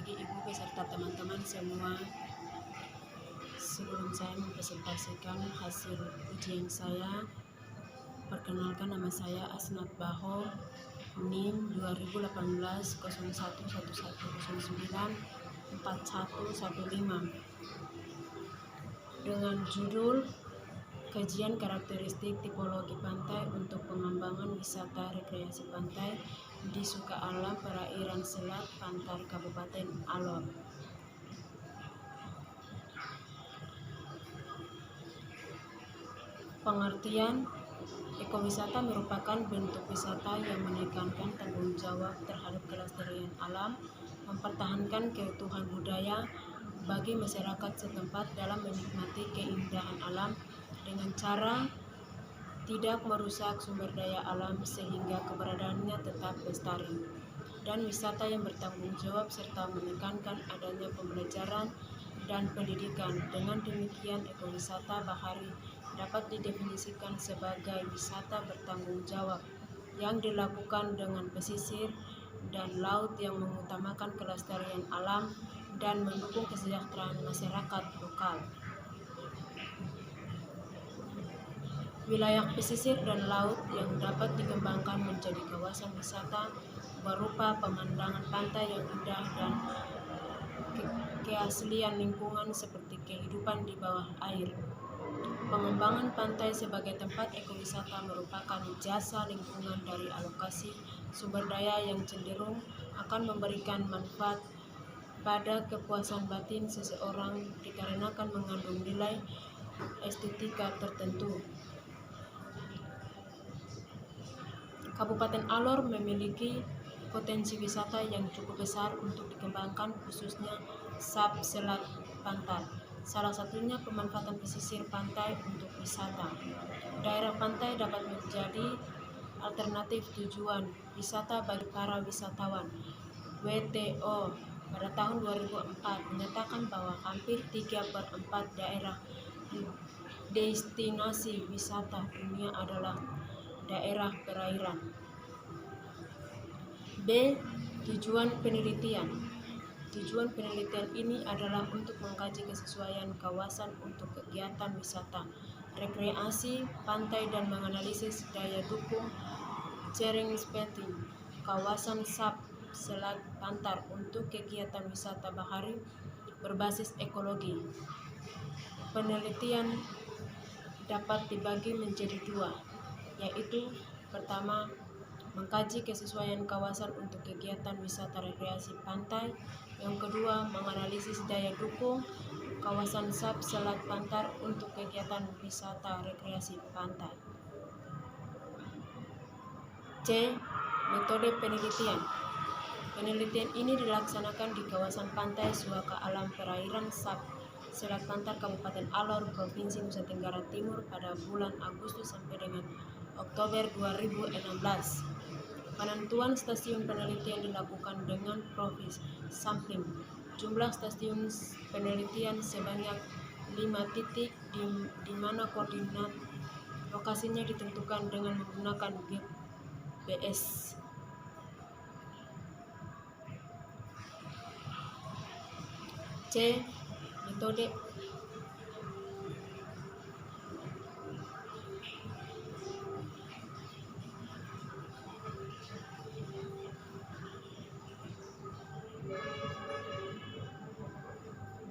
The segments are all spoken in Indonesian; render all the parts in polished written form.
pagi Ibu beserta teman-teman semua. Sebelum saya mempresentasikan hasil ujian saya, perkenalkan nama saya Asnat Baho, NIM 2018 0111094115 dengan judul Kajian Karakteristik Tipologi Pantai untuk Pengembangan Wisata Rekreasi Pantai di Suka Alam Perairan Selat Pantar Kabupaten Alor. Pengertian: ekowisata merupakan bentuk wisata yang menekankan tanggung jawab terhadap kelestarian alam, mempertahankan keutuhan budaya bagi masyarakat setempat dalam menikmati keindahan alam dengan cara tidak merusak sumber daya alam sehingga keberadaannya tetap lestari, dan wisata yang bertanggung jawab serta menekankan adanya pembelajaran dan pendidikan. Dengan demikian, ekowisata bahari dapat didefinisikan sebagai wisata bertanggung jawab yang dilakukan dengan pesisir dan laut yang mengutamakan kelestarian alam dan mendukung kesejahteraan masyarakat lokal. Wilayah pesisir dan laut yang dapat dikembangkan menjadi kawasan wisata berupa pemandangan pantai yang indah dan keaslian lingkungan seperti kehidupan di bawah air. Pengembangan pantai sebagai tempat ekowisata merupakan jasa lingkungan dari alokasi sumber daya yang cenderung akan memberikan manfaat pada kepuasan batin seseorang dikarenakan mengandung nilai estetika tertentu. Kabupaten Alor memiliki potensi wisata yang cukup besar untuk dikembangkan, khususnya sub-selat Pantar. Salah satunya pemanfaatan pesisir pantai untuk wisata. Daerah pantai dapat menjadi alternatif tujuan wisata bagi para wisatawan. WTO pada tahun 2004 menyatakan bahwa hampir 3/4 daerah destinasi wisata dunia adalah daerah perairan. B. Tujuan penelitian. Tujuan penelitian ini adalah untuk mengkaji kesesuaian kawasan untuk kegiatan wisata, rekreasi, pantai dan menganalisis daya dukung sharing spending kawasan sub-selat Pantar untuk kegiatan wisata bahari berbasis ekologi. Penelitian dapat dibagi menjadi dua, yaitu pertama, mengkaji kesesuaian kawasan untuk kegiatan wisata rekreasi pantai. Yang kedua, menganalisis daya dukung kawasan sub-selat Pantar untuk kegiatan wisata rekreasi pantai. C. Metode penelitian. Penelitian ini dilaksanakan di kawasan pantai Suaka Alam Perairan Selat Pantar Kabupaten Alor, Provinsi Nusa Tenggara Timur pada bulan Agustus sampai dengan Oktober 2016. Penentuan stasiun penelitian dilakukan dengan profil sampling. Jumlah stasiun penelitian sebanyak 5 titik di mana koordinat lokasinya ditentukan dengan menggunakan GPS. C. Metode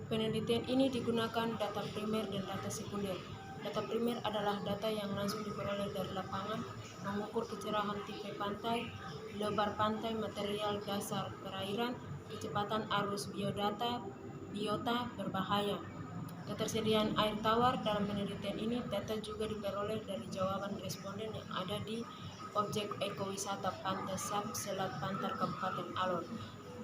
penelitian ini digunakan data primer dan data sekunder. Data primer adalah data yang langsung diperoleh dari lapangan, mengukur kecerahan tipe pantai, lebar pantai, material dasar perairan, kecepatan arus biota berbahaya. Ketersediaan air tawar. Dalam penelitian ini, data juga diperoleh dari jawaban responden yang ada di objek ekowisata Pantai Sub-Selat Pantar Kabupaten Alor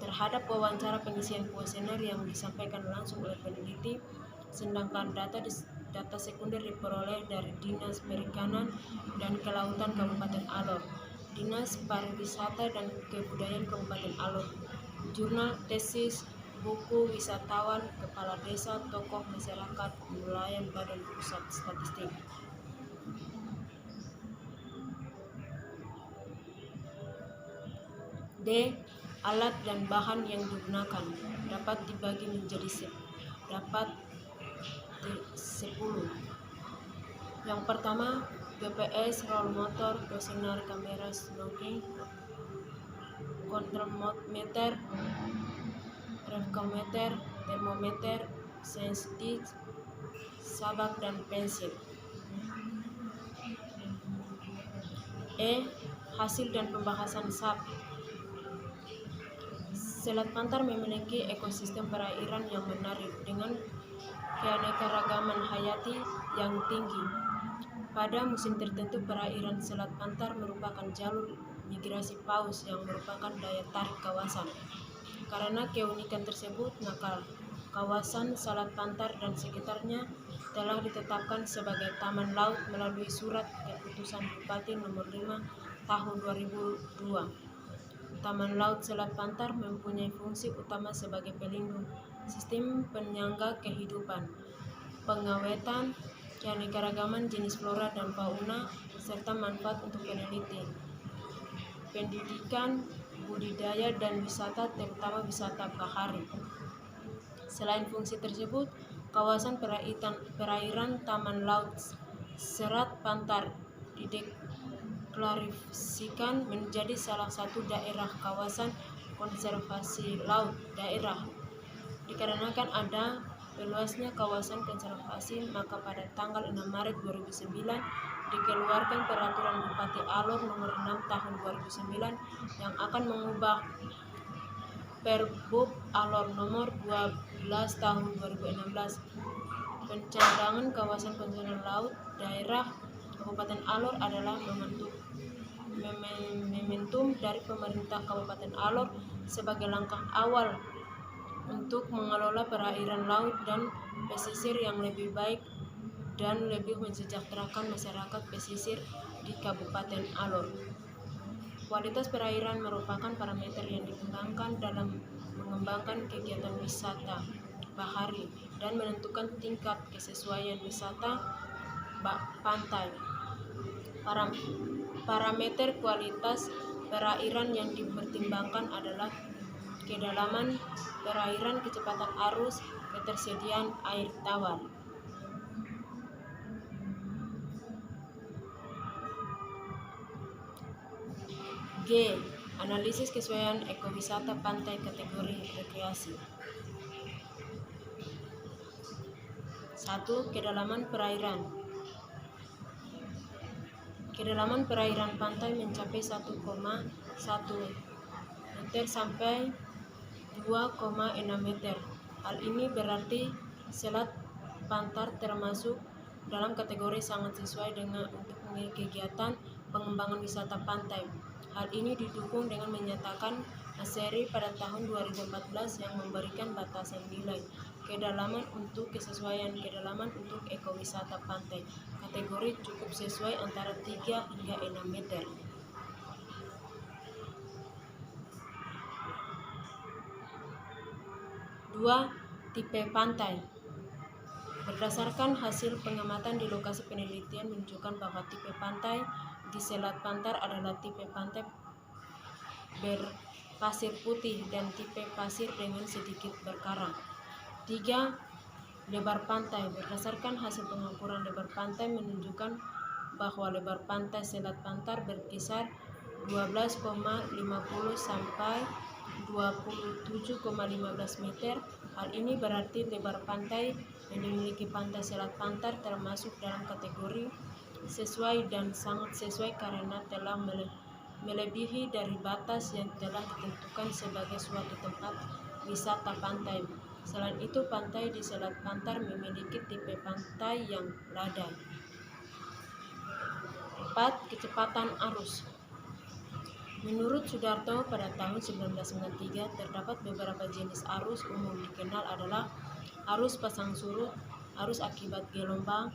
terhadap wawancara pengisian kuesioner yang disampaikan langsung oleh peneliti, sedangkan data sekunder diperoleh dari Dinas Perikanan dan Kelautan Kabupaten Alor, Dinas Pariwisata dan Kebudayaan Kabupaten Alor, jurnal tesis, buku wisatawan, kepala desa, tokoh masyarakat, nelayan, Badan Pusat Statistik. D. Alat dan bahan yang digunakan dapat dibagi menjadi 10. Yang pertama, GPS, roll motor, dosinar, kamera, snorkeling, kontrolmeter, refractometer, termometer, sense stick, sabak dan pensil. Hasil dan pembahasan SAP. Selat Pantar memiliki ekosistem perairan yang menarik dengan keanekaragaman hayati yang tinggi. Pada musim tertentu, perairan Selat Pantar merupakan jalur migrasi paus yang merupakan daya tarik kawasan. Karena keunikan tersebut, maka kawasan Selat Pantar dan sekitarnya telah ditetapkan sebagai taman laut melalui surat keputusan Bupati nomor 5 tahun 2002. Taman Laut Selat Pantar mempunyai fungsi utama sebagai pelindung sistem penyangga kehidupan, pengawetan keanekaragaman jenis flora dan fauna, serta manfaat untuk peneliti, pendidikan, budidaya, dan wisata, terutama wisata bahari. Selain fungsi tersebut, kawasan perairan Taman Laut Selat Pantar dideklarasikan menjadi salah satu daerah kawasan konservasi laut daerah. Dikarenakan ada meluasnya kawasan konservasi, maka pada tanggal 6 Maret 2009 dikeluarkan Peraturan Bupati Alor nomor 6 tahun 2009 yang akan mengubah Perbub Alor nomor 12 tahun 2016. Pencandangan kawasan konservasi laut daerah Kabupaten Alor adalah momentum dari pemerintah Kabupaten Alor sebagai langkah awal untuk mengelola perairan laut dan pesisir yang lebih baik dan lebih mensejahterakan masyarakat pesisir di Kabupaten Alor. Kualitas perairan merupakan parameter yang dikembangkan dalam mengembangkan kegiatan wisata bahari dan menentukan tingkat kesesuaian wisata pantai. Parameter kualitas perairan yang dipertimbangkan adalah kedalaman perairan, kecepatan arus, ketersediaan air tawar. G. Analisis kesesuaian ekowisata pantai kategori rekreasi. 1. Kedalaman perairan. Kedalaman perairan pantai mencapai 1,1 meter sampai 2,6 meter. Hal ini berarti Selat Pantar termasuk dalam kategori sangat sesuai dengan untuk kegiatan pengembangan wisata pantai. Hal ini didukung dengan menyatakan Aseri pada tahun 2014 yang memberikan batasan nilai kedalaman untuk kesesuaian kedalaman untuk ekowisata pantai. Kategori cukup sesuai antara 3 hingga 6 meter. 2. Tipe pantai. Berdasarkan hasil pengamatan di lokasi penelitian menunjukkan bahwa tipe pantai di Selat Pantar adalah tipe pantai berpasir putih dan tipe pasir dengan sedikit berkarang. 3. Lebar pantai. Berdasarkan hasil pengukuran lebar pantai menunjukkan bahwa lebar pantai Selat Pantar berkisar 12,50 sampai 27,15 meter. Hal ini berarti lebar pantai yang dimiliki pantai Selat Pantar termasuk dalam kategori sesuai dan sangat sesuai karena telah melebihi dari batas yang telah ditentukan sebagai suatu tempat wisata pantai. Selain itu, pantai di Selat Pantar memiliki tipe pantai yang ladai. 4. Kecepatan arus. Menurut Sudarto, pada tahun 1993 terdapat beberapa jenis arus umum dikenal adalah arus pasang surut, arus akibat gelombang,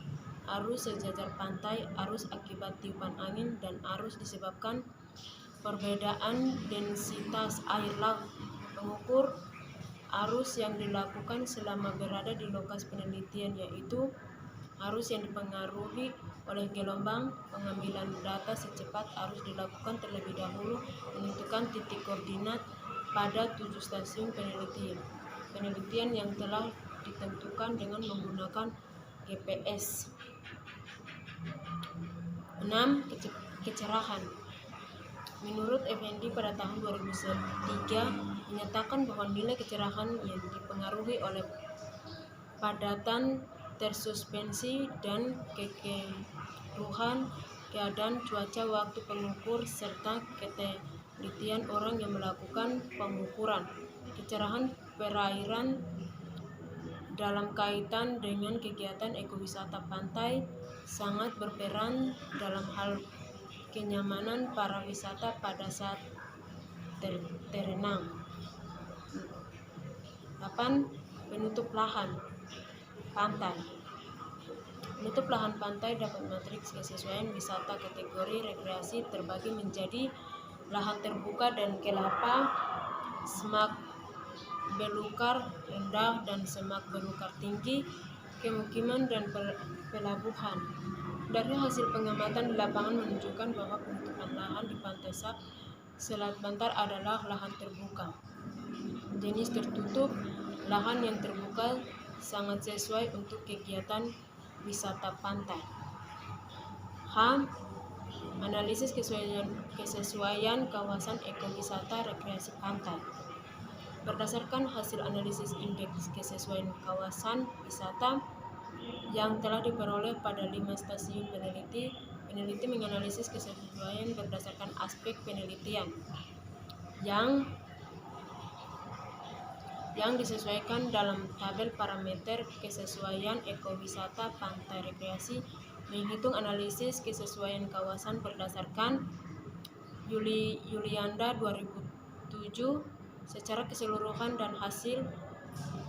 arus sejajar pantai, arus akibat tiupan angin, dan arus disebabkan perbedaan densitas air laut. Mengukur arus yang dilakukan selama berada di lokasi penelitian yaitu arus yang dipengaruhi oleh gelombang. Pengambilan data secepat arus dilakukan terlebih dahulu menentukan titik koordinat pada 7 stasiun penelitian yang telah ditentukan dengan menggunakan GPS. 6. Kecerahan. Menurut Effendi pada tahun 2003 menyatakan bahwa nilai kecerahan yang dipengaruhi oleh padatan tersuspensi dan kekeruhan keadaan cuaca waktu pengukur serta ketelitian orang yang melakukan pengukuran kecerahan perairan dalam kaitan dengan kegiatan ekowisata pantai sangat berperan dalam hal kenyamanan para wisata pada saat terrenang. 8. Penutup lahan pantai. Penutup lahan pantai dapat matriks kesesuaian wisata kategori rekreasi terbagi menjadi lahan terbuka dan kelapa, semak belukar rendah dan semak belukar tinggi, pemukiman dan pelabuhan. Dari hasil pengamatan di lapangan menunjukkan bahwa penutupan lahan di pantai Selat Bantar adalah lahan terbuka. Jenis tertutup lahan yang terbuka sangat sesuai untuk kegiatan wisata pantai. H. Analisis kesesuaian kawasan ekowisata rekreasi pantai. Berdasarkan hasil analisis indeks kesesuaian kawasan wisata yang telah diperoleh pada 5 stasiun peneliti menganalisis kesesuaian berdasarkan aspek penelitian yang disesuaikan dalam tabel parameter kesesuaian ekowisata pantai rekreasi, menghitung analisis kesesuaian kawasan berdasarkan Yulianda 2007 secara keseluruhan dan hasil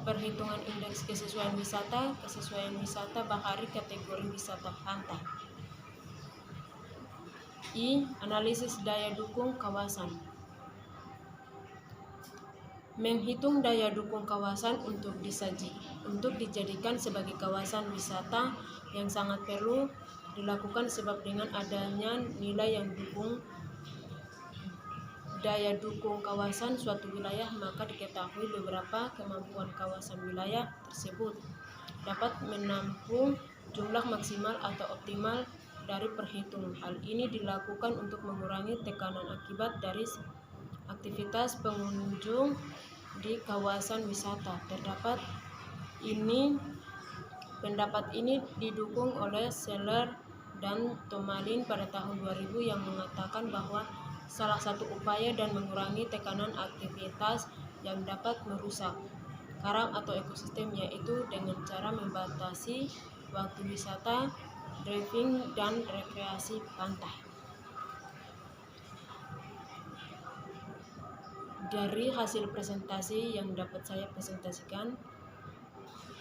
perhitungan indeks kesesuaian wisata bahari kategori wisata pantai. I. Analisis daya dukung kawasan. Menghitung daya dukung kawasan untuk dijadikan sebagai kawasan wisata yang sangat perlu dilakukan sebab dengan adanya nilai yang daya dukung kawasan suatu wilayah maka diketahui beberapa kemampuan kawasan wilayah tersebut dapat menampung jumlah maksimal atau optimal dari perhitungan. Hal ini dilakukan untuk mengurangi tekanan akibat dari aktivitas pengunjung di kawasan wisata. Pendapat ini didukung oleh Seller dan Tomalin pada tahun 2000 yang mengatakan bahwa salah satu upaya dan mengurangi tekanan aktivitas yang dapat merusak karang atau ekosistem yaitu dengan cara membatasi waktu wisata, diving, dan rekreasi pantai. Dari hasil presentasi yang dapat saya presentasikan,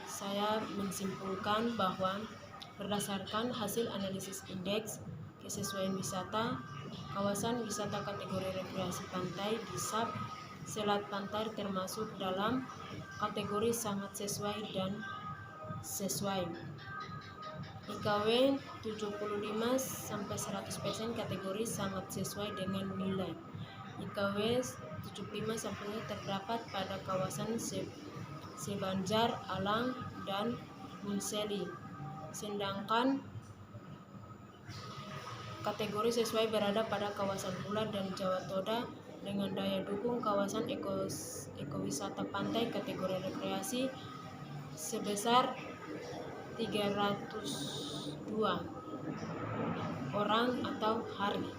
saya menyimpulkan bahwa berdasarkan hasil analisis indeks kesesuaian wisata, kawasan wisata kategori rekreasi pantai di Selat Pantai termasuk dalam kategori sangat sesuai dan sesuai. IKW 75-100% kategori sangat sesuai dengan nilai. IKW 75 terdapat pada kawasan Sebanjar, Alang, dan Munseli. Sedangkan kategori sesuai berada pada kawasan Pulat dan Jawa Toda dengan daya dukung kawasan ekowisata pantai kategori rekreasi sebesar 302 orang atau hari.